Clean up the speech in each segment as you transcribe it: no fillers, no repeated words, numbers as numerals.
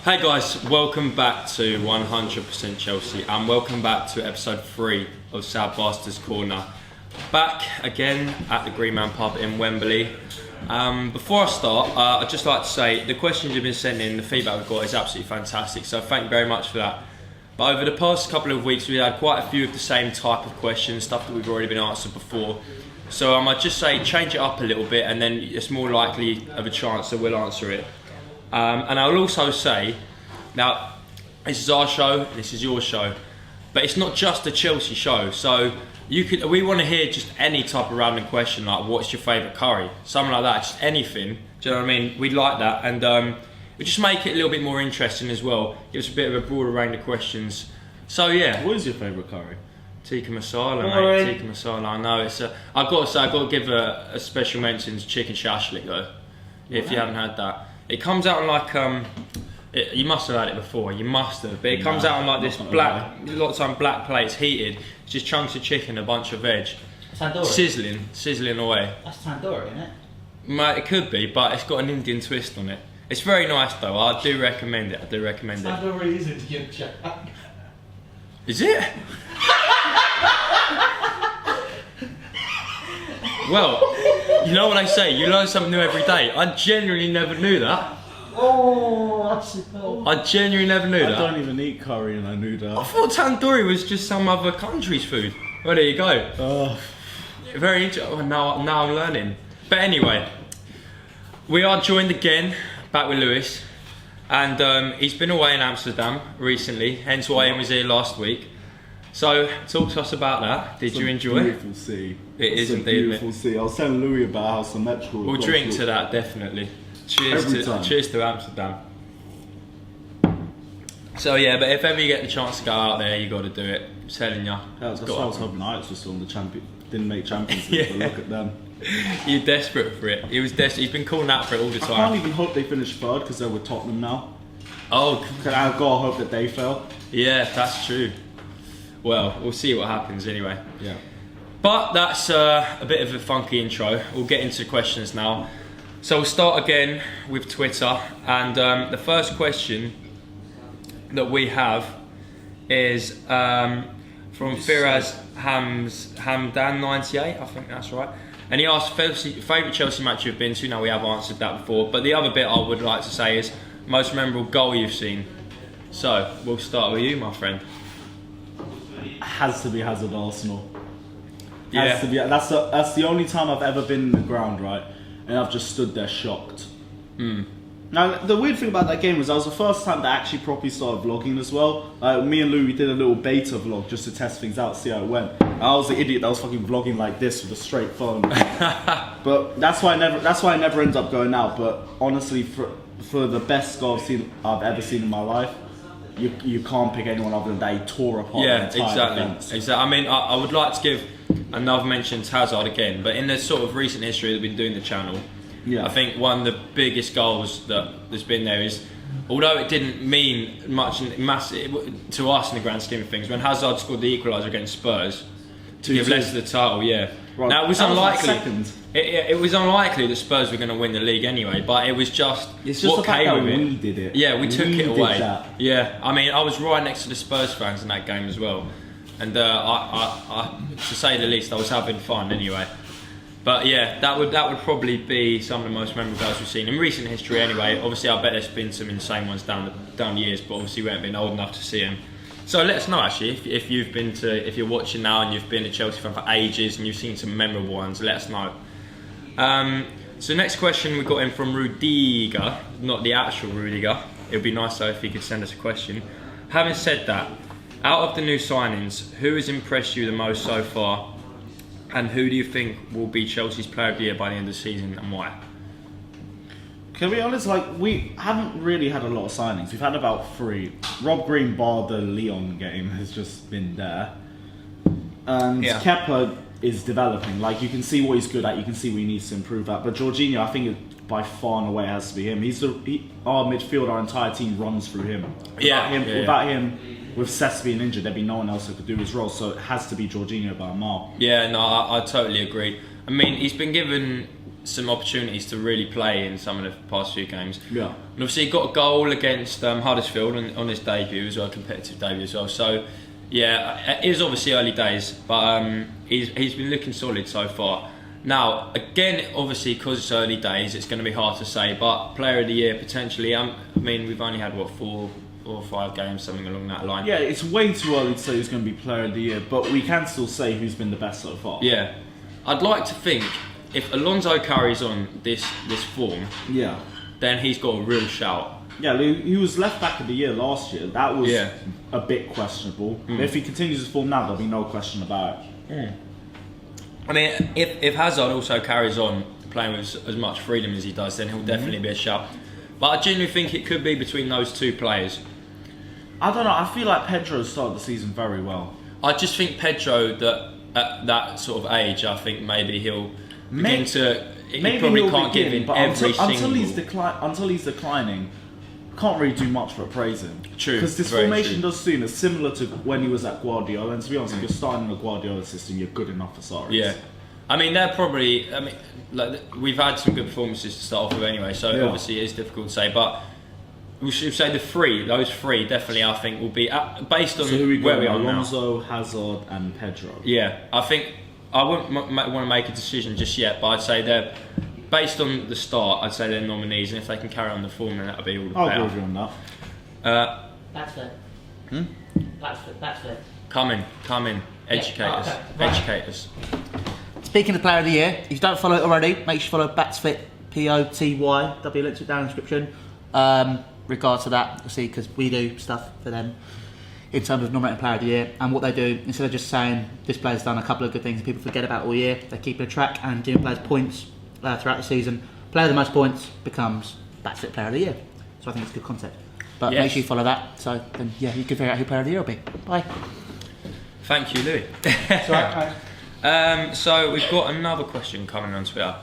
Hey guys, welcome back to 100% Chelsea and welcome back to episode 3 of Sad Bastards Corner. Back again at the Green Man Pub in Wembley. Before I start, I'd just like to say the questions you've been sending, the feedback we've got is absolutely fantastic, so thank you very much for that. But over the past couple of weeks we had quite a few of the same type of questions, stuff that we've already been answered before. So I might just say change it up a little bit and then it's more likely of a chance that we'll answer it. And I'll also say, now this is our show, this is your show, but it's not just a Chelsea show. So we want to hear just any type of random question, like what's your favourite curry, something like that, just anything. Do you know what I mean? We'd like that, and we just make it a little bit more interesting as well. Give us a bit of a broader range of questions. So yeah. What is your favourite curry? Tikka masala, mate. Tikka masala. I know it's. I've got to say, I've got to give a special mention to chicken shashlik though. If you haven't had that. It comes out on like you must have had it before. You must have, but it comes out on like this black, lots of black plates, heated. It's just chunks of chicken, a bunch of veg, Tandoori. sizzling away. That's tandoori, isn't it? Mate, it could be, but it's got an Indian twist on it. It's very nice though. I do recommend it. Tandoori is Indian, Jack. Is it? Well, you know what I say, you learn something new every day. I genuinely never knew that. Oh, that's it. I genuinely never knew that. I don't even eat curry and I knew that. I thought tandoori was just some other country's food. Well, there you go. Oh. Very interesting. Oh, now I'm learning. But anyway, we are joined again, back with Lewis. And he's been away in Amsterdam recently, hence why he was here last week. So, talk to us about that. Did you enjoy it? Beautiful sea. It is indeed. Beautiful sea. I was telling Louis about how symmetrical. We'll drink to that, definitely. Cheers to Amsterdam. So yeah, but if ever you get the chance to go out there, you got to do it. I'm telling you. That's what I was hoping Ajax was still on the champion. Didn't make Champions League, but look at them. You're desperate for it. He's been calling out for it all the time. I can't even hope they finish third because they're with Tottenham now. Oh, I've got to hope that they fail. Yeah, that's true. Well, we'll see what happens anyway. Yeah. But that's a bit of a funky intro. We'll get into the questions now. So we'll start again with Twitter, and the first question that we have is from Firaz Hamdan 98, I think that's right. And he asked favourite Chelsea match you've been to. Now we have answered that before, but the other bit I would like to say is most memorable goal you've seen. So we'll start with you, my friend. Has to be Hazard Arsenal. Yeah. Has to be. That's the only time I've ever been in the ground, right? And I've just stood there shocked. Now, the weird thing about that game was that was the first time that I actually properly started vlogging as well. Me and Louis did a little beta vlog just to test things out, see how it went. And I was the idiot that was fucking vlogging like this with a straight phone. But that's why I never ended up going out. But honestly, for the best goal I've ever seen in my life, you can't pick anyone other than that. He tore apart the entire defence. Exactly. I mean, I would like to give another mention to Hazard again, but in the sort of recent history that we've been doing the channel, I think one of the biggest goals that's been there is, although it didn't mean much to us in the grand scheme of things, when Hazard scored the equaliser against Spurs to give Leicester the title, Right. Now it was unlikely. It was unlikely that Spurs were going to win the league anyway, but it was just what came with it. We did it. Yeah, we took it away. Yeah, I mean, I was right next to the Spurs fans in that game as well, and I, to say the least, I was having fun anyway. But yeah, that would probably be some of the most memorable goals we've seen in recent history anyway. Obviously, I bet there's been some insane ones down the years, but obviously we haven't been old enough to see them. So let us know actually if you're watching now and you've been a Chelsea fan for ages and you've seen some memorable ones. Let us know. So next question we got in from Rudiger, not the actual Rudiger. It would be nice though if he could send us a question. Having said that, out of the new signings, who has impressed you the most so far, and who do you think will be Chelsea's player of the year by the end of the season and why? Can we be honest, we haven't really had a lot of signings. We've had about 3. Rob Green, bar the Lyon game, has just been there. And Kepa is developing. You can see what he's good at, you can see what he needs to improve at. But Jorginho, I think by far and away has to be him. Our midfield, our entire team runs through him. Without him, with Cesc being injured, there'd be no one else who could do his role. So it has to be Jorginho by a mile. Yeah, no, I totally agree. I mean, he's been given some opportunities to really play in some of the past few games. Yeah. And obviously he got a goal against Huddersfield on his debut as well, competitive debut as well. So yeah, it is obviously early days, but he's been looking solid so far. Now again, obviously because it's early days, it's going to be hard to say. But Player of the Year potentially. I mean, we've only had 4 or 5 games, something along that line. Yeah, it's way too early to say who's going to be Player of the Year, but we can still say who's been the best so far. Yeah, I'd like to think if Alonso carries on this form, Yeah. then he's got a real shout. Yeah, he was left back of the year last year. That was Yeah. a bit questionable. But if he continues his form now, there'll be no question about it. I mean, if Hazard also carries on playing with as much freedom as he does, then he'll definitely be a shout. But I genuinely think it could be between those two players. I don't know, I feel like Pedro started the season very well. I just think Pedro, that at that sort of age, I think maybe he'll begin to. He probably he'll can't give in but every until single. until he's declining, can't really do much but praise him. True, Because this very formation true. does seem is similar to when he was at Guardiola. And to be honest, if you're starting in a Guardiola system, you're good enough for Sarri. Yeah, I mean they're probably. I mean, like we've had some good performances to start off with anyway, so Yeah. obviously it is difficult to say. But we should say those three definitely I think will be based on So who we where got? we are now. Alonso, Hazard, and Pedro. Yeah, I think I wouldn't want to make a decision just yet, but I'd say they're based on the start. I'd say they're nominees, and if they can carry on the form, then that'll be all the I'll better. agree with you on that. That's fair. That's fair. Come in, educate us, okay, right. educate us. Speaking of Player of the Year, if you don't follow it already, make sure you follow BatsFit, Poty. There'll be a link to it down in the description. Regards to that, you'll see, because we do stuff for them in terms of nominating Player of the Year. And what they do, instead of just saying this player's done a couple of good things people forget about all year, they keep a track and giving players points throughout the season. Player with the most points becomes BatsFit Player of the Year. So I think it's a good concept. But Yes. make sure you follow that, so then you can figure out who Player of the Year will be. Bye. Thank you, Louis. So we've got another question coming on Twitter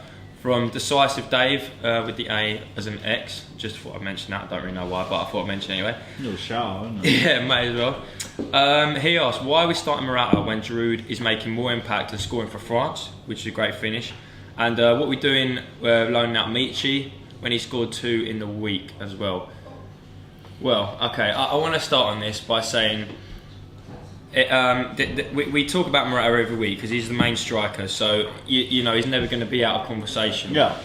from Decisive Dave with the A as an X. Just thought I'd mention that. I don't really know why, but I thought I'd mention it anyway. Little shower, isn't it? Yeah, may as well. He asked, why are we starting Morata when Giroud is making more impact and scoring for France, which is a great finish, and what we're doing loaning out Michi when he scored 2 in the week as well. Well, okay, I want to start on this by saying we talk about Morata every week because he's the main striker, so you know he's never going to be out of conversation. Yeah.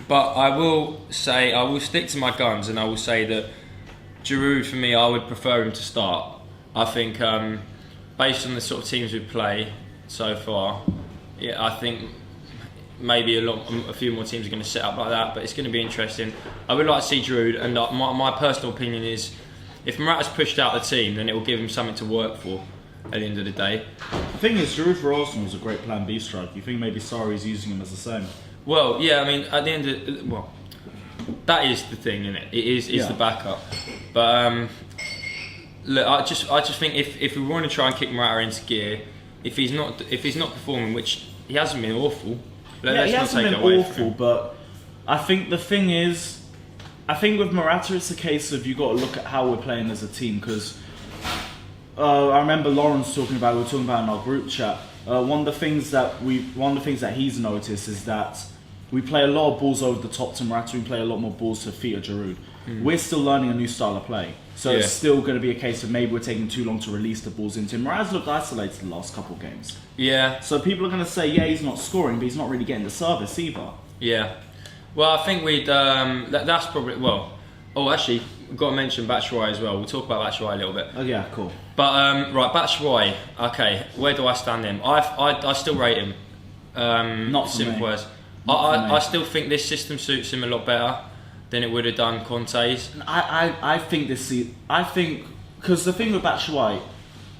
But I will stick to my guns, and I will say that Giroud, for me, I would prefer him to start. I think based on the sort of teams we play so far, yeah, I think maybe a few more teams are going to set up like that, but it's going to be interesting. I would like to see Giroud, and my personal opinion is if Morata's pushed out the team, then it will give him something to work for at the end of the day. The thing is, Giroud for Arsenal is a great plan B striker. You think maybe Sarri's using him as the same? Well, yeah, I mean, at the end of that is the thing, isn't it? It is the backup. But look, I just think if we want to try and kick Morata into gear, if he's not performing, which he hasn't been awful. He Let's not hasn't take been it away from awful, him. but I think the thing is, I think with Morata it's a case of you got to look at how we're playing as a team, because I remember Lawrence we were talking about in our group chat. One of the things that he's noticed is that we play a lot of balls over the top to Morata. We play a lot more balls to feet of Giroud. We're still learning a new style of play, so it's still going to be a case of maybe we're taking too long to release the balls into him. Morata's looked isolated the last couple of games. Yeah. So people are going to say, yeah, he's not scoring, but he's not really getting the service either. Yeah. Well, I think we'd. That's probably actually, we've got to mention Batshuayi as well. We'll talk about Batshuayi a little bit. Oh yeah, cool. But right, Batshuayi. Okay, where do I stand him? I still rate him. Not for simple me. as. Not for me. I still think this system suits him a lot better than it would have done Conte's. I think because the thing with Batshuayi,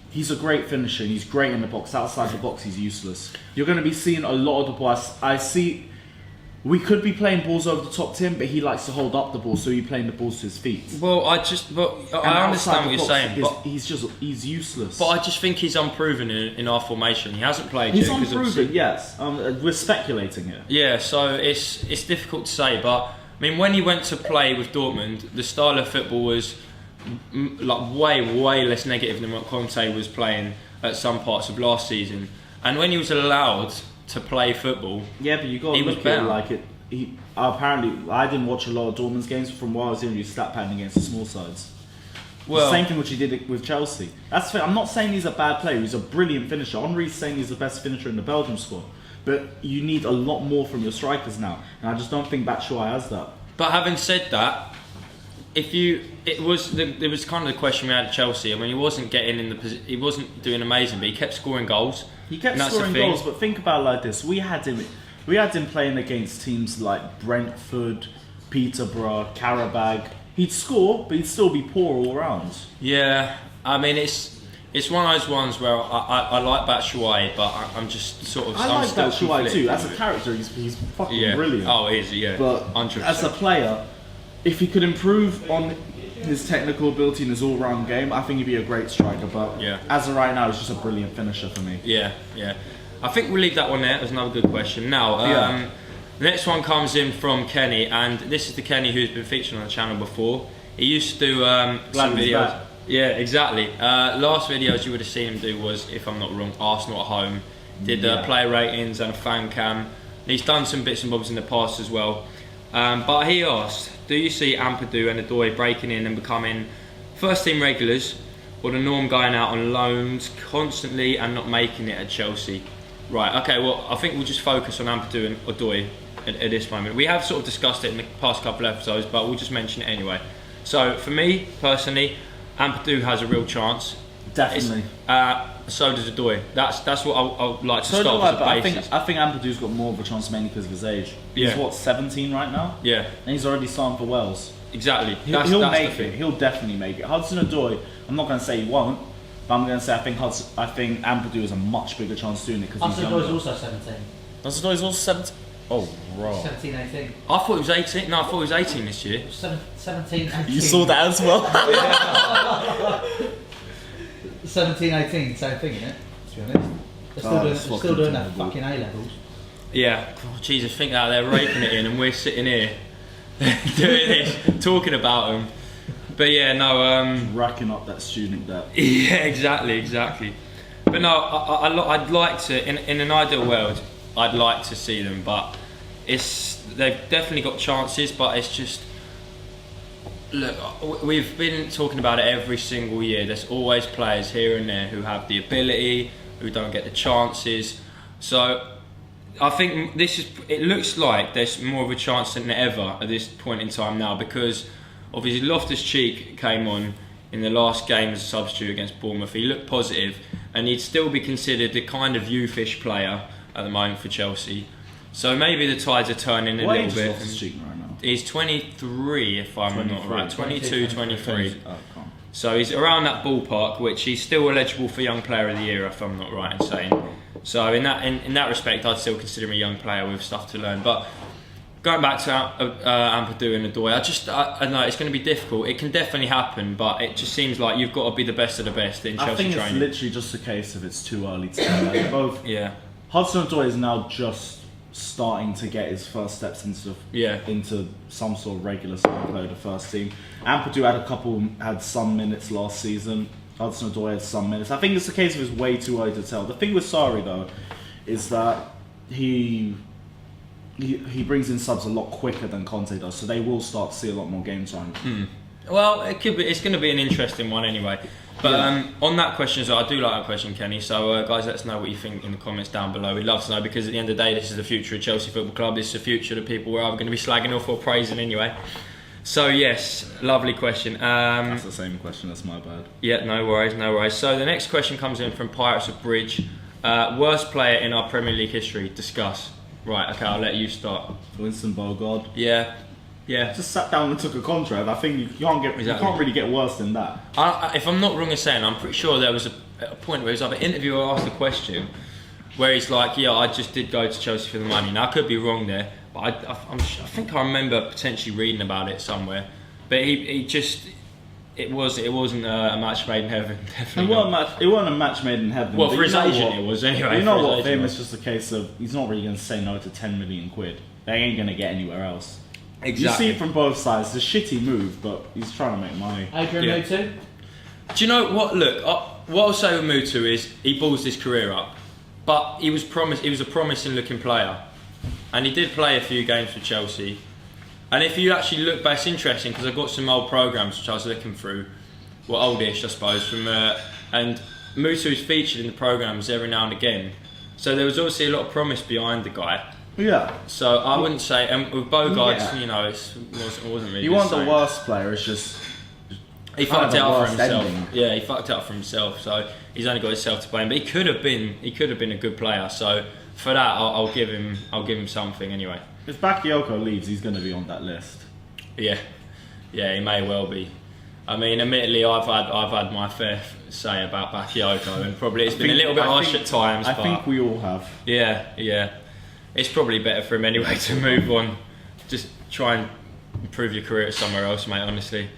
he's a great finisher. He's great in the box. Outside the box, he's useless. You're going to be seeing a lot of the balls. We could be playing balls over the top to him, but he likes to hold up the ball, so you're playing the balls to his feet. Well, I understand what you're saying, but he's useless. But I just think he's unproven in our formation. He hasn't played He's yet. 'cause unproven, obviously- yes. We're speculating here. Yeah, so it's difficult to say, but I mean, when he went to play with Dortmund, the style of football was like way less negative than what Conte was playing at some parts of last season. And when he was allowed to play football. Yeah, but you got to He was look at it better. like it. Apparently, I didn't watch a lot of Dortmund's games. From what I was hearing, he was stat padding against the small sides. Well, The same thing which he did with Chelsea. That's fair. I'm not saying he's a bad player. He's a brilliant finisher. Henri's saying he's the best finisher in the Belgium squad. But you need a lot more from your strikers now, and I just don't think Batshuayi has that. but having said that, there was kind of the question we had at Chelsea. I mean, he wasn't getting in he wasn't doing amazing, but he kept scoring goals. He kept And that's scoring the thing. goals, but think about it like this: we had him playing against teams like Brentford, Peterborough, Karabag. He'd score, but he'd still be poor all round. Yeah, I mean it's one of those ones where I like Batshuayi, but I'm just sort of. I I'm like still Batshuayi too. conflicted As a with it. character, he's fucking Yeah. brilliant. Oh, he is. Yeah. But 100%. as a player, if he could improve on his technical ability and his all-round game, I think he'd be a great striker. But Yeah. as of right now, he's just a brilliant finisher for me. Yeah. I think we'll leave that one there. That's another good question. Now, Yeah. the next one comes in from Kenny, and this is the Kenny who's been featured on the channel before. He used to do some he's videos. back. Yeah, exactly. Last videos you would have seen him do was, if I'm not wrong, Arsenal at home. Did Yeah. player ratings and a fan cam. He's done some bits and bobs in the past as well. But he asked, do you see Ampadu and Adoy breaking in and becoming first team regulars, or the norm going out on loans constantly and not making it at Chelsea? Right, okay, well, I think we'll just focus on Ampadu and Adoy at this moment. We have sort of discussed it in the past couple of episodes, but we'll just mention it anyway. So, for me, personally, Ampadu has a real chance. Definitely. So does Adoy. That's what I would like to So do start I, with but as I a think basis. I think Ampadu's got more of a chance mainly because of his age. Yeah. He's what, 17 right now, Yeah, and he's already signed for Wales. exactly. He'll That's make the thing. it. He'll definitely make it. Hudson-Odoi, I'm not going to say he won't, but I'm going to say I think Ampadu has a much bigger chance of doing it because he's Hudson-Odoi younger. is also 17. Hudson-Odoi's also 17. Oh, right. 17, 18. I thought he was 18. No, I thought he was 18 this year. 17, 18. You saw that as well. 17, 18, same thing, innit? To be honest. They're still doing that fucking A-levels. Yeah. Oh, Jesus, think that they're raping it in, and we're sitting here doing this, talking about them. But yeah, no. Racking up that student debt. Yeah, exactly. But no, I'd like to. In an ideal world, I'd like to see them, but they've definitely got chances. But it's just. Look, we've been talking about it every single year. There's always players here and there who have the ability, who don't get the chances. So I think it looks like there's more of a chance than ever at this point in time now, because obviously Loftus-Cheek came on in the last game as a substitute against Bournemouth. He looked positive, and he'd still be considered the kind of youth-ish player at the moment for Chelsea. So maybe the tides are turning a What little age is bit. Loftus-Cheek right now? He's 23, if I'm not 23. right. 22, 23. Oh, come on. So he's around that ballpark, which he's still eligible for Young Player of the Year, if I'm not right in saying. So in that respect, I'd still consider him a young player with stuff to learn. But going back to Ampadu and Adoy, I know it's going to be difficult. It can definitely happen, but it just seems like you've got to be the best of the best in I Chelsea think training. it's literally just a case of it's too early to tell. Like, both Yeah, Hudson-Odoi is now just starting to get his first steps into some sort of regular starting player of the first team. Ampadu had some minutes last season. Hudson-Odoi had some minutes. I think it's a case of it's way too early to tell. The thing with Sarri though is that he brings in subs a lot quicker than Conte does, so they will start to see a lot more game time. Well, it could be. It's going to be an interesting one anyway. But on that question, so I do like that question, Kenny. So guys, let us know what you think in the comments down below. We'd love to know, because at the end of the day, this is the future of Chelsea Football Club. This is the future of the people we're either going to be slagging off or praising anyway. So yes, lovely question. That's the same question. That's my bad. Yeah, no worries. So the next question comes in from Pirates of Bridge. Worst player in our Premier League history. Discuss. Right. Okay, I'll let you start. Winston Bogarde. Yeah. Just sat down and took a contract. I think you can't really get worse than that. If I'm not wrong in saying, I'm pretty sure there was a point where he was either interviewer or asked a question where he's like, "Yeah, I just did go to Chelsea for the money." Now I could be wrong there, but I think I remember potentially reading about it somewhere. But it wasn't a match made in heaven. Definitely. It wasn't a match made in heaven. Well, but for his you know agent what? it was anyway. You know for his what? For agent him, it it's was. just a case of he's not really going to say no to 10 million quid. They ain't going to get anywhere else. Exactly. You see it from both sides. It's a shitty move, but he's trying to make money. Adrian Yeah. Mutu? Do you know what? Look, what I'll say with Mutu is he balls his career up. but he was a promising looking player, and he did play a few games for Chelsea. And if you actually look back, it's interesting because I've got some old programmes which I was looking through, well, oldish I suppose, from and Musa was featured in the programmes every now and again. So there was obviously a lot of promise behind the guy. Yeah. So I wouldn't say, and with Bogarts, you know, it wasn't really. You want the worst player? It's just he fucked it up for himself. Ending. Yeah, he fucked it up for himself. So he's only got himself to blame. But he could have been a good player. So for that, I'll give him something anyway. If Bakayoko leaves, he's going to be on that list. Yeah, he may well be. I mean, admittedly, I've had my fair say about Bakayoko, and probably it's been a little bit harsh at times. I think we all have. Yeah. It's probably better for him anyway to move on. Just try and improve your career somewhere else, mate, honestly.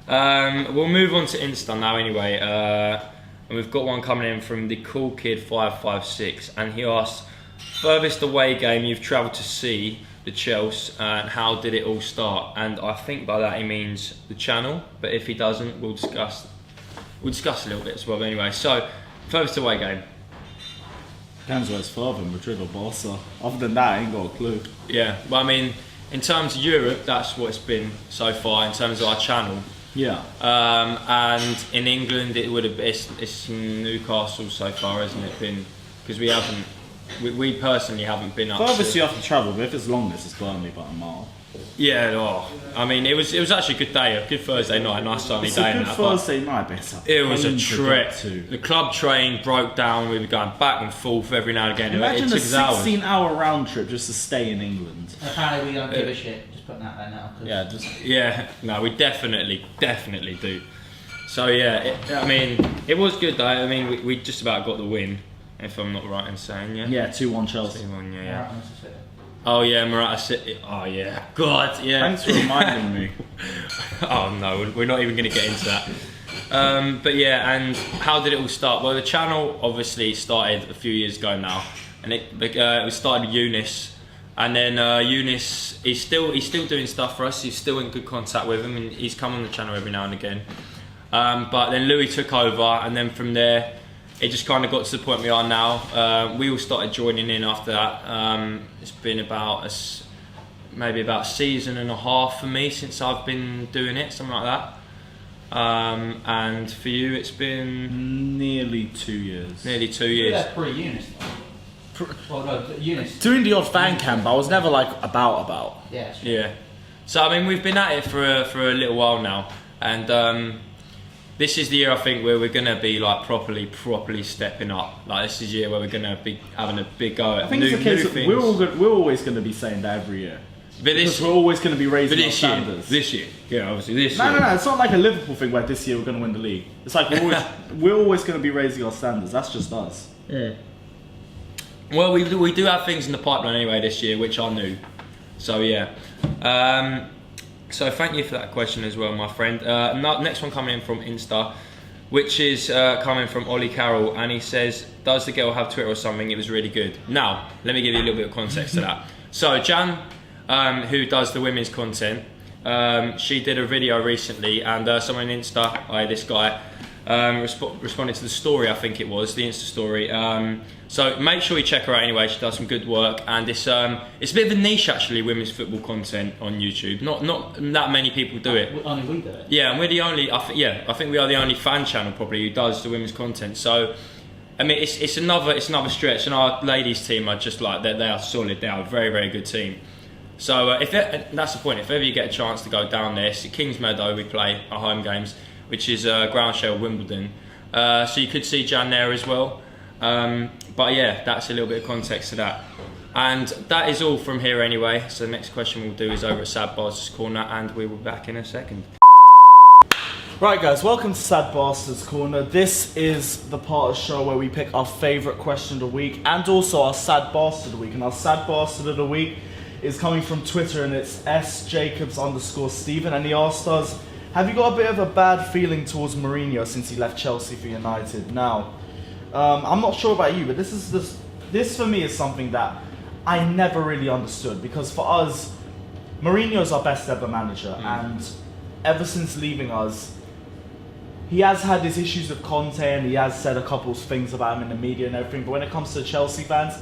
We'll move on to Insta now anyway. And we've got one coming in from the Cool Kid 556, and he asks, furthest away game you've travelled to see the Chelsea, and how did it all start? And I think by that he means the channel, but if he doesn't, we'll discuss a little bit as well. But anyway, so furthest away game. Depends where it's further, Madrid or Barca. Other than that, I ain't got a clue. Yeah, but I mean, in terms of Europe, that's what it's been so far in terms of our channel. Yeah. And in England, it would have it's Newcastle so far, hasn't it been? Because we personally haven't been up. Furthest you have to travel, but if it's longest, it's Burnley about a mile. Yeah, I mean, it was actually a good day, a good Thursday night, a nice sunny It's day. a good Thursday night, but it was a trek. The club train broke down. We were going back and forth every now and again. Imagine it took a 16-hour round trip just to stay in England. Apparently we don't give a shit. Just putting that there now. Yeah, no, we definitely do. So yeah, I mean, it was good though. I mean, we just about got the win, if I'm not right in saying, yeah. Yeah, 2-1 Chelsea. 2-1, yeah. Oh yeah, Morata City. Oh yeah, God, yeah. Thanks for reminding me. Oh no, we're not even going to get into that. But yeah, and how did it all start? Well, the channel obviously started a few years ago now, and it started with Eunice, and then Eunice he's still doing stuff for us. He's still in good contact with him, and he's come on the channel every now and again. But then Louis took over, and then from there, it just kind of got to the point we are now. We all started joining in after that. It's been maybe about a season and a half for me since I've been doing it, something like that. And for you, it's been nearly 2 years. Nearly 2 years. That's pretty Eunice. Well, no, Eunice. Doing the odd fan camp, I was never like about. Yeah. Sure. Yeah. So I mean, we've been at it for a little while now, and this is the year I think where we're gonna be like properly stepping up. Like this is the year where we're gonna be having a big go at I think new, it's the case. things. We're always gonna be saying that every year. But because we're always going to be raising our year, standards. This year, yeah, obviously this year. No, it's not like a Liverpool thing where this year we're going to win the league. It's like we're always going to be raising our standards. That's just us. Yeah. Well, we do have things in the pipeline anyway this year, which are new. So yeah. So thank you for that question as well, my friend. Next one coming in from Insta, which is coming from Ollie Carroll, and he says, "Does the girl have Twitter or something? It was really good." Now, let me give you a little bit of context to that. So Jan, who does the women's content, she did a video recently, and someone on Insta, this guy, responded to the story. I think it was the Insta story. So make sure you check her out anyway. She does some good work, and it's a bit of a niche actually, women's football content on YouTube. Not that many people do it. Only we do it. Yeah, and we're the only. I think we are the only fan channel probably who does the women's content. So, I mean, it's another stretch, and our ladies team are just like they are solid. They are a very, very good team. So that's the point. If ever you get a chance to go down there, it's at Kings Meadow. We play our home games, which is ground share Wimbledon. So you could see Jan there as well. But yeah, that's a little bit of context to that. And that is all from here anyway. So the next question we'll do is over at Sad Bastards Corner, and we will be back in a second. Right guys, welcome to Sad Bastards Corner. This is the part of the show where we pick our favourite question of the week and also our Sad Bastard of the week. And our Sad Bastard of the week is coming from Twitter, and it's sjacobs_Stephen, and he asked us, have you got a bit of a bad feeling towards Mourinho since he left Chelsea for United? Now, I'm not sure about you, but this for me is something that I never really understood, because for us, Mourinho's our best ever manager, and ever since leaving us, he has had his issues with Conte, and he has said a couple of things about him in the media and everything. But when it comes to Chelsea fans,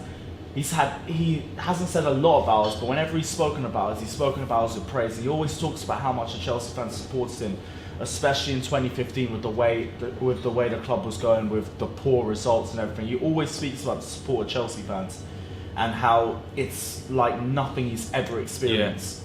he hasn't said a lot about us. But whenever he's spoken about us, he's spoken about us with praise. He always talks about how much the Chelsea fans supports him, especially in 2015 with the way the club was going, with the poor results and everything. He always speaks about the support of Chelsea fans and how it's like nothing he's ever experienced.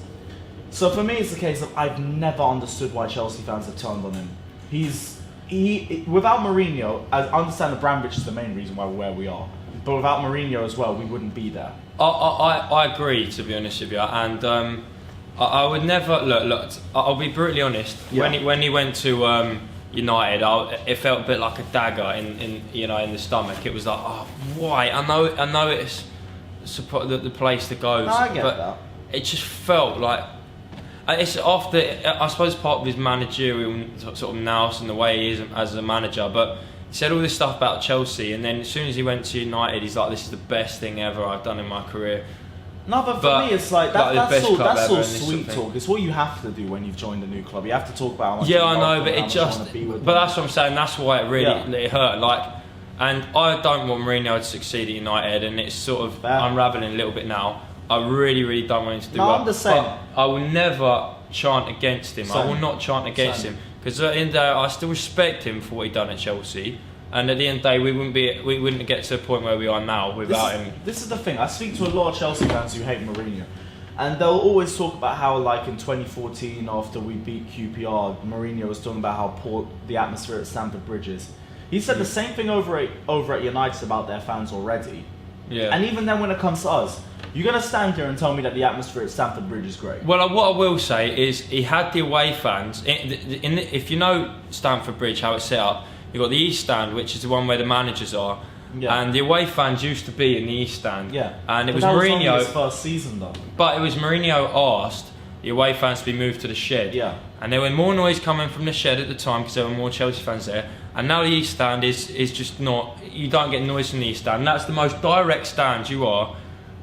So for me, it's the case of I've never understood why Chelsea fans have turned on him. Without Mourinho, I understand Abramovich is the main reason why we're where we are, but without Mourinho as well, we wouldn't be there. I agree, to be honest with you, and I would never look. I'll be brutally honest. Yeah. When he went to United, it felt a bit like a dagger in the stomach. It was like, oh, why? I know it's the place to go, No, I get but that. it just felt like. It's after, I suppose, part of his managerial sort of nous and the way he is as a manager, but he said all this stuff about Chelsea, and then as soon as he went to United, he's like, this is the best thing ever I've done in my career. No, but for me, it's like that's all sweet sort of talk. It's what you have to do when you've joined a new club. You have to talk about how much. Yeah, you I love know, them, but how it much you just. wanna be with But them. that's what I'm saying. That's why it really it hurt. Like, and I don't want Mourinho to succeed at United, and it's sort of unraveling a little bit now. I really, really don't want him to do well. I'm the same. But I will never chant against him. Same. I will not chant against him, because at the end of the day, I still respect him for what he done at Chelsea. And at the end of the day, we wouldn't get to the point where we are now without him. This is the thing. I speak to a lot of Chelsea fans who hate Mourinho, and they'll always talk about how, like in 2014, after we beat QPR, Mourinho was talking about how poor the atmosphere at Stamford Bridge is. He said the same thing over at United about their fans already. Yeah. And even then, when it comes to us, you're gonna stand here and tell me that the atmosphere at Stamford Bridge is great. Well, what I will say is he had the away fans. If you know Stamford Bridge, how it's set up, you've got the East Stand, which is the one where the managers are. Yeah. And the away fans used to be in the East Stand. Yeah. And it But was that Mourinho. only his first season, though. But it was Mourinho asked the away fans to be moved to the shed. Yeah. And there were more noise coming from the shed at the time because there were more Chelsea fans there. And now the East Stand is just not. You don't get noise from the East Stand. That's the most direct stand you are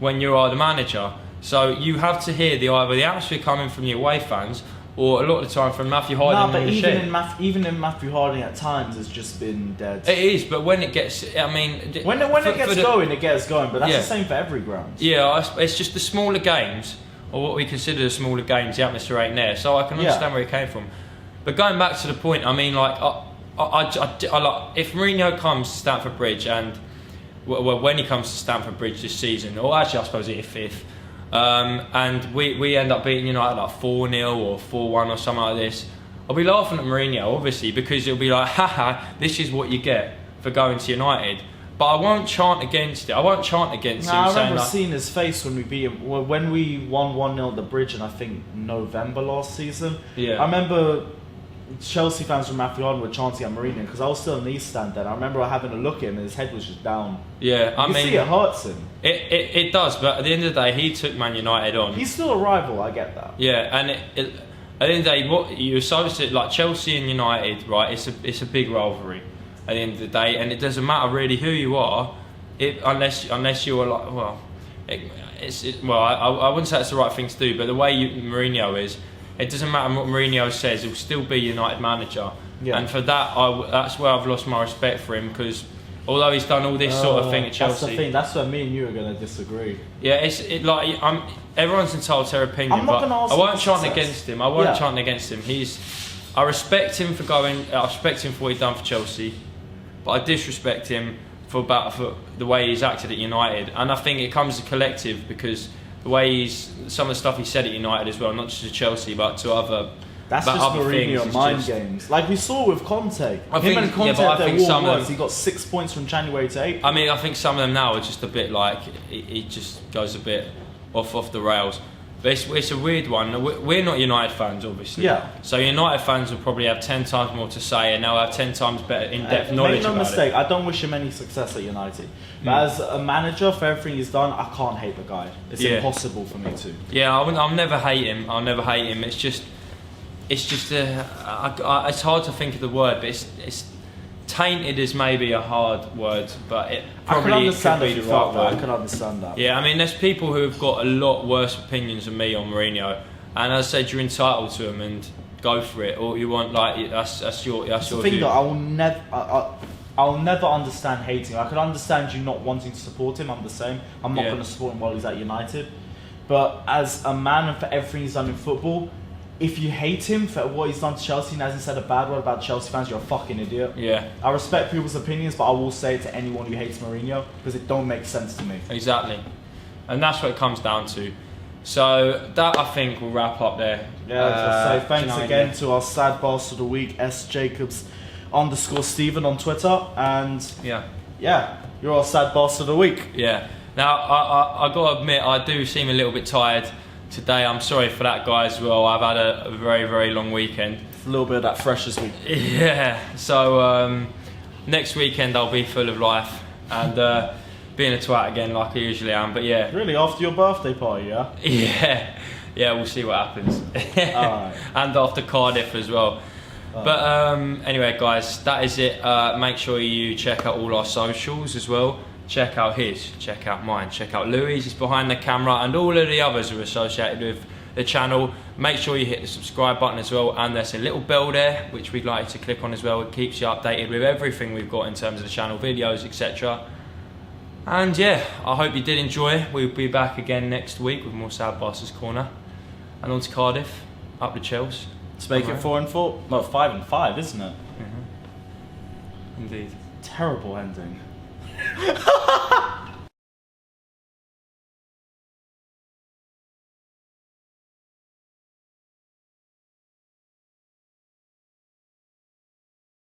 when you are the manager. So you have to hear either the atmosphere coming from the away fans, or a lot of the time from Matthew Harding in the shed. Even in Matthew Harding at times has just been dead. It is, but when it gets, I mean, When it gets going, it gets going. But that's Yeah. the same for every ground. Yeah, it's just the smaller games, or what we consider the smaller games. The atmosphere ain't there, so I can understand where it came from. But going back to the point, I mean, like, I like if Mourinho comes to Stamford Bridge, and when he comes to Stamford Bridge this season, or actually I suppose if and we end up beating United like 4-0 or 4-1 or something like this, I'll be laughing at Mourinho, obviously, because it'll be like, haha, this is what you get for going to United. But I won't chant against it. I won't chant against him. I saying remember like, seeing his face when we beat him, when we won 1-0 at the Bridge in, I think, November last season. Yeah. I remember Chelsea fans from Matthew Harding were chanting at Mourinho because I was still in the East Stand then. I remember having a look at him and his head was just down. Yeah, I You mean, see it hurts him. It does, but at the end of the day, he took Man United on. He's still a rival, I get that. Yeah, and at the end of the day, what you associate like Chelsea and United, right? It's a big rivalry at the end of the day, and it doesn't matter really who you are, unless you're like, well, I wouldn't say it's the right thing to do, but the way Mourinho is, it doesn't matter what Mourinho says, he'll still be United manager. Yeah. And for that, that's where I've lost my respect for him, because although he's done all this sort of thing at Chelsea, that's the thing. That's where me and you are going to disagree. Yeah, everyone's entitled to their opinion, I'm not but gonna ask I won't him for chant success. against him. I won't chant against him. I respect him for going. I respect him for what he's done for Chelsea, but I disrespect him for the way he's acted at United. And I think it comes as a collective, because the way some of the stuff he said at United as well, not just to Chelsea but to other. That's just other Mourinho things. Mind games, like we saw with Conte. Him and Conte but I had think their some war of wars. He got 6 points from January to April. I mean, I think some of them now are just a bit like it just goes a bit off the rails. But it's a weird one. We're not United fans, obviously. Yeah. So United fans will probably have 10 times more to say, and they'll have 10 times better in-depth knowledge Make no about mistake, it. I don't wish him any success at United. But as a manager, for everything he's done, I can't hate the guy. It's impossible for me to. Yeah, I'll never hate him. I'll never hate him. It's just it's hard to think of the word, but it's tainted is maybe a hard word, but it probably could be the right word. I can understand that. Yeah, I mean, there's people who have got a lot worse opinions than me on Mourinho, and as I said, you're entitled to them, and go for it, or you want like that's your The view. thing that I'll never understand hating. I can understand you not wanting to support him. I'm the same. I'm not Yeah. going to support him while he's at United. But as a man and for everything he's done in football, if you hate him for what he's done to Chelsea and hasn't said a bad word about Chelsea fans, you're a fucking idiot. Yeah, I respect people's opinions, but I will say it to anyone who hates Mourinho because it don't make sense to me. exactly, and that's what it comes down to. So that I think will wrap up there. Yeah, so thanks do you know again what to our sad boss of the week, S.Jacobs_Stephen on Twitter, and I mean? yeah, you're our sad boss of the week. Yeah. Now I got to admit I do seem a little bit tired today. I'm sorry for that, guys. Well, I've had a very, very long weekend. A little bit of that fresh this week. Yeah. So next weekend I'll be full of life and being a twat again like I usually am. But yeah. Really, after your birthday party, yeah? Yeah. Yeah. We'll see what happens. Alright. And after Cardiff as well. But anyway, guys, that is it. Make sure you check out all our socials as well. Check out his, check out mine, check out Louis, he's behind the camera, and all of the others who are associated with the channel. Make sure you hit the subscribe button as well, and there's a little bell there which we'd like you to click on as well. It keeps you updated with everything we've got in terms of the channel videos, etc. And yeah, I hope you did enjoy. We'll be back again next week with more South Bastards Corner. And on to Cardiff, up to Chelsea. Let's make it 4-4. No, 5-5, isn't it? Indeed. Terrible ending.